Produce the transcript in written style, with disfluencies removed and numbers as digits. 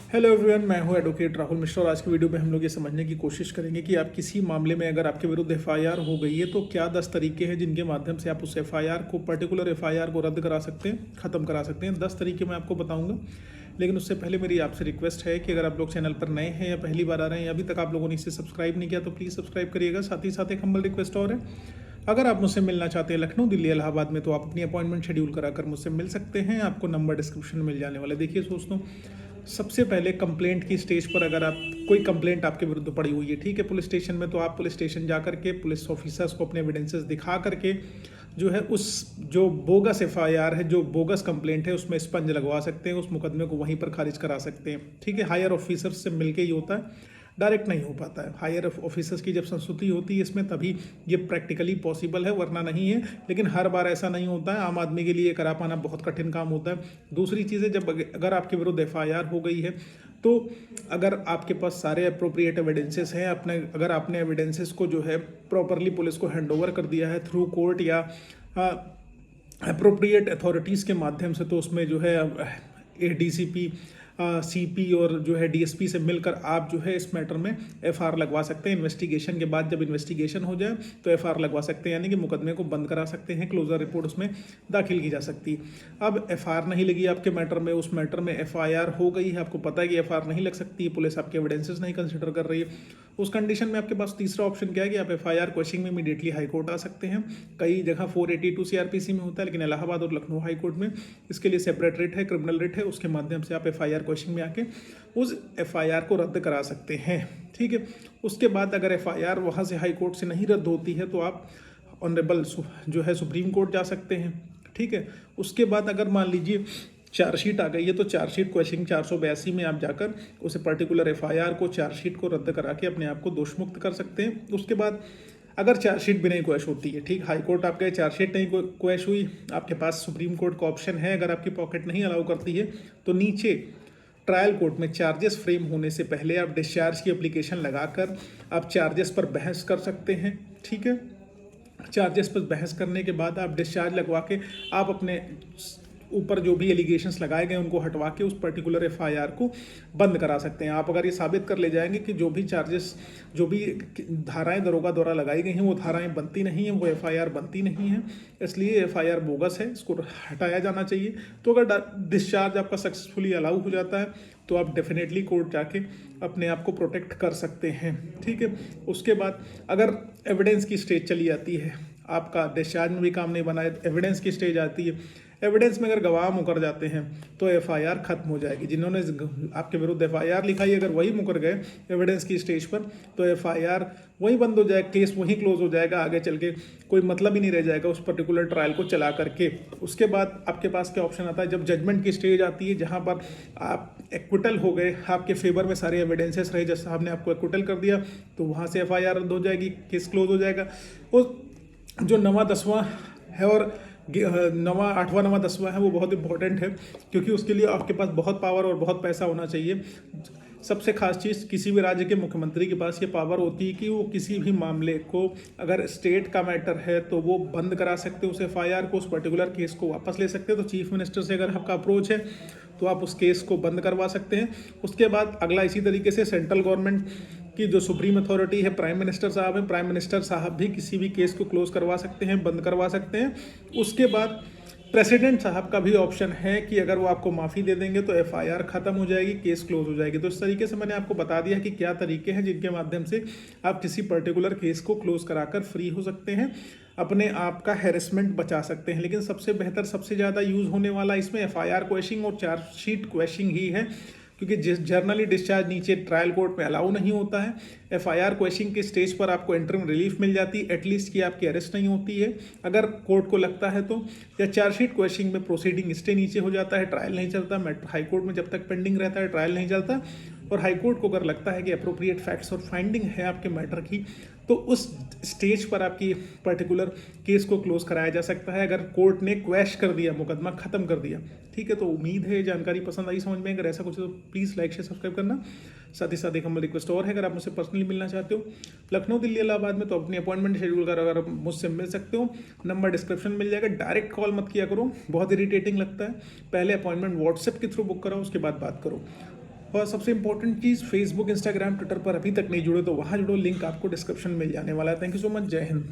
Hello everyone, मैं हूं advocate Rahul Mishra और आज की वीडियो में हम लोग ये समझने की कोशिश करेंगे कि आप किसी मामले में अगर आपके विरुद्ध एफआईआर हो गई है तो क्या 10 तरीके हैं जिनके माध्यम से आप उस एफआईआर को पर्टिकुलर एफआईआर को रद्द करा सकते हैं, ख़त्म करा सकते हैं। 10 तरीके मैं आपको बताऊंगा, लेकिन उससे पहले मेरी आपसे रिक्वेस्ट है कि अगर आप लोग चैनल पर नए हैं या पहली बार आ रहे हैं या अभी तक आप लोगों ने इसे सब्सक्राइब नहीं किया तो प्लीज़ सब्सक्राइब करिएगा। साथ ही साथ एक हम्बल रिक्वेस्ट और है, अगर आप मुझसे मिलना चाहते हैं लखनऊ, दिल्ली, इलाहाबाद में तो आप अपनी अपॉइंटमेंट शेड्यूल कराकर मुझसे मिल सकते हैं। आपको नंबर डिस्क्रिप्शन में मिल जाने वाला है। देखिए दोस्तों, सबसे पहले कंप्लेंट की स्टेज पर अगर आप कोई कंप्लेंट आपके विरुद्ध पड़ी हुई है, ठीक है, पुलिस स्टेशन में, तो आप पुलिस स्टेशन जा करके पुलिस ऑफिसर्स को अपने एविडेंसेस दिखा करके जो है उस जो बोगस एफआईआर है, जो बोगस कंप्लेंट है, उसमें स्पंज लगवा सकते हैं, उस मुकदमे को वहीं पर खारिज करा सकते हैं। ठीक है, हायर ऑफिसर्स से मिलके ही होता है, डायरेक्ट नहीं हो पाता है। हायर ऑफिसर्स की जब संस्तुति होती है इसमें तभी ये प्रैक्टिकली पॉसिबल है, वरना नहीं है। लेकिन हर बार ऐसा नहीं होता है, आम आदमी के लिए करा पाना बहुत कठिन काम होता है। दूसरी चीज़ है, जब अगर आपके विरुद्ध एफआईआर हो गई है तो अगर आपके पास सारे अप्रोप्रिएट एविडेंसेस हैं, अगर आपने एविडेंसेस को जो है प्रॉपरली पुलिस को हैंडओवर कर दिया है थ्रू कोर्ट या अप्रोप्रिएट अथॉरिटीज़ के माध्यम से, तो उसमें जो है एडीसीपी, सीपी और जो है डीएसपी से मिलकर आप जो है इस मैटर में एफआईआर लगवा सकते हैं। इन्वेस्टिगेशन के बाद जब इन्वेस्टिगेशन हो जाए तो एफआईआर लगवा सकते हैं, यानी कि मुकदमे को बंद करा सकते हैं, क्लोजर रिपोर्ट उसमें दाखिल की जा सकती है। अब एफआईआर नहीं लगी आपके मैटर में, उस मैटर में एफआईआर हो गई है, आपको पता है कि एफआईआर नहीं लग सकती है, पुलिस आपके एविडेंसेस नहीं कंसिडर कर रही है, उस कंडीशन में आपके पास तीसरा ऑप्शन क्या है कि आप एफआईआर क्वेश्चन में इमीडिएटली हाई कोर्ट आ सकते हैं। कई जगह 482 सीआरपीसी में होता है, लेकिन इलाहाबाद और लखनऊ हाई कोर्ट में इसके लिए सेपरेट रेट है, क्रिमिनल रेट है, उसके माध्यम से आप एफआईआर क्वेश्चन में आके उस एफआईआर को रद्द करा सकते हैं। ठीक है, उसके बाद अगर एफआईआर वहाँ से हाई कोर्ट से नहीं रद्द होती है तो आप ऑनरेबल जो है सुप्रीम कोर्ट जा सकते हैं। ठीक है, उसके बाद अगर मान लीजिए चार्जशीट आ गई है तो चार्जशीट क्वेश्चन 482 में आप जाकर उसे पर्टिकुलर एफआईआर को, चार्जशीट को रद्द करा के अपने आप को दोषमुक्त कर सकते हैं। उसके बाद अगर चार्जशीट भी नहीं क्वैश होती है, ठीक, हाई कोर्ट आप गए, चार्जशीट नहीं क्वैश हुई, आपके पास सुप्रीम कोर्ट का ऑप्शन है, अगर आपकी पॉकेट नहीं अलाउ करती है तो नीचे ट्रायल कोर्ट में चार्जेस फ्रेम होने से पहले आप डिस्चार्ज की एप्लीकेशन लगाकर आप चार्जेस पर बहस कर सकते हैं। ठीक है, चार्जेस पर बहस करने के बाद आप डिस्चार्ज लगवा के आप अपने ऊपर जो भी एलिगेशंस लगाए गए उनको हटवा के उस पर्टिकुलर एफआईआर को बंद करा सकते हैं। आप अगर ये साबित कर ले जाएंगे कि जो भी चार्जेस, जो भी धाराएं दरोगा द्वारा लगाई गई हैं वो धाराएं बनती नहीं हैं, वो एफआईआर बनती नहीं है, इसलिए एफआईआर बोगस है, इसको हटाया जाना चाहिए। तो अगर डिस्चार्ज आपका सक्सेसफुली अलाउ हो जाता है तो आप डेफिनेटली कोर्ट जाके अपने आप को प्रोटेक्ट कर सकते हैं। ठीक है, उसके बाद अगर एविडेंस की स्टेज चली जाती है, आपका डिस्चार्ज में भी काम नहीं बना है, एविडेंस की स्टेज आती है, एविडेंस में अगर गवाह मुकर जाते हैं तो एफआईआर खत्म हो जाएगी। जिन्होंने आपके विरुद्ध एफआईआर लिखाई, अगर वही मुकर गए एविडेंस की स्टेज पर तो एफआईआर वहीं बंद हो जाएगा, केस वहीं क्लोज हो जाएगा, आगे चल के कोई मतलब ही नहीं रह जाएगा उस पर्टिकुलर ट्रायल को चला करके। उसके बाद आपके पास क्या ऑप्शन आता है, जब जजमेंट की स्टेज आती है जहाँ पर आप एक्विटल हो गए, आपके फेवर में सारे एविडेंसेस रहे, जैसे साहब ने आपको एक्विटल कर दिया तो वहाँ से एफआईआर रद्द हो जाएगी, केस क्लोज हो जाएगा। और जो 9वां 10वां है और 9वां 8वां 9वां 10वां है वो बहुत इंपॉर्टेंट है, क्योंकि उसके लिए आपके पास बहुत पावर और बहुत पैसा होना चाहिए। सबसे खास चीज़, किसी भी राज्य के मुख्यमंत्री के पास ये पावर होती है कि वो किसी भी मामले को, अगर स्टेट का मैटर है तो वो बंद करा सकते हैं उस एफआईआर को, उस पर्टिकुलर केस को वापस ले सकते हैं। तो चीफ मिनिस्टर से अगर आपका अप्रोच है तो आप उस केस को बंद करवा सकते हैं। उसके बाद अगला इसी तरीके से सेंट्रल गवर्नमेंट की जो सुप्रीम अथॉरिटी है, प्राइम मिनिस्टर साहब हैं, प्राइम मिनिस्टर साहब भी किसी भी केस को क्लोज करवा सकते हैं, बंद करवा सकते हैं। उसके बाद प्रेसिडेंट साहब का भी ऑप्शन है कि अगर वो आपको माफ़ी दे देंगे तो एफआईआर खत्म हो जाएगी, केस क्लोज हो जाएगी। तो इस तरीके से मैंने आपको बता दिया कि क्या तरीके हैं जिनके माध्यम से आप किसी पर्टिकुलर केस को क्लोज कराकर फ्री हो सकते हैं, अपने आप का हैरेसमेंट बचा सकते हैं। लेकिन सबसे बेहतर, सबसे ज़्यादा यूज़ होने वाला इसमें एफआईआर क्वेश्चनिंग और चार्जशीट क्वेश्चनिंग ही है, क्योंकि जर्नली डिस्चार्ज नीचे ट्रायल कोर्ट में अलाउ नहीं होता है। एफआईआर क्वेश्चनिंग के स्टेज पर आपको इंटरिम रिलीफ मिल जाती है, एटलीस्ट कि आपकी अरेस्ट नहीं होती है अगर कोर्ट को लगता है तो, या चार्जशीट क्वेश्चनिंग में प्रोसीडिंग स्टे नीचे हो जाता है, ट्रायल नहीं चलता, हाई कोर्ट में जब तक पेंडिंग रहता है ट्रायल नहीं चलता। और हाई कोर्ट को अगर लगता है कि अप्रोप्रिएट फैक्ट्स और फाइंडिंग है आपके मैटर की तो उस स्टेज पर आपकी पर्टिकुलर केस को क्लोज कराया जा सकता है, अगर कोर्ट ने क्वैश कर दिया, मुकदमा खत्म कर दिया। ठीक है, तो उम्मीद है जानकारी पसंद आई, समझ में। अगर ऐसा कुछ है तो प्लीज़ लाइक शेयर सब्सक्राइब करना। साथ ही साथ एक हमारी रिक्वेस्ट और है, अगर आप मुझसे पर्सनली मिलना चाहते हो लखनऊ, दिल्ली, इलाहाबाद में, तो अपनी अपॉइंटमेंट शेड्यूल कर अगर आप मुझसे मिल सकते हो, नंबर डिस्क्रिप्शन मिल जाएगा। डायरेक्ट कॉल मत किया करो, बहुत इरिटेटिंग लगता है। पहले अपॉइंटमेंट व्हाट्सएप के थ्रू बुक कराओ, उसके बाद बात करो। और सबसे इंपॉर्टेंट चीज़, फेसबुक, इंस्टाग्राम, ट्विटर पर अभी तक नहीं जुड़े तो वहाँ जुड़ो, लिंक आपको डिस्क्रिप्शन में मिल जाने वाला है। थैंक यू सो मच, जय हिंद।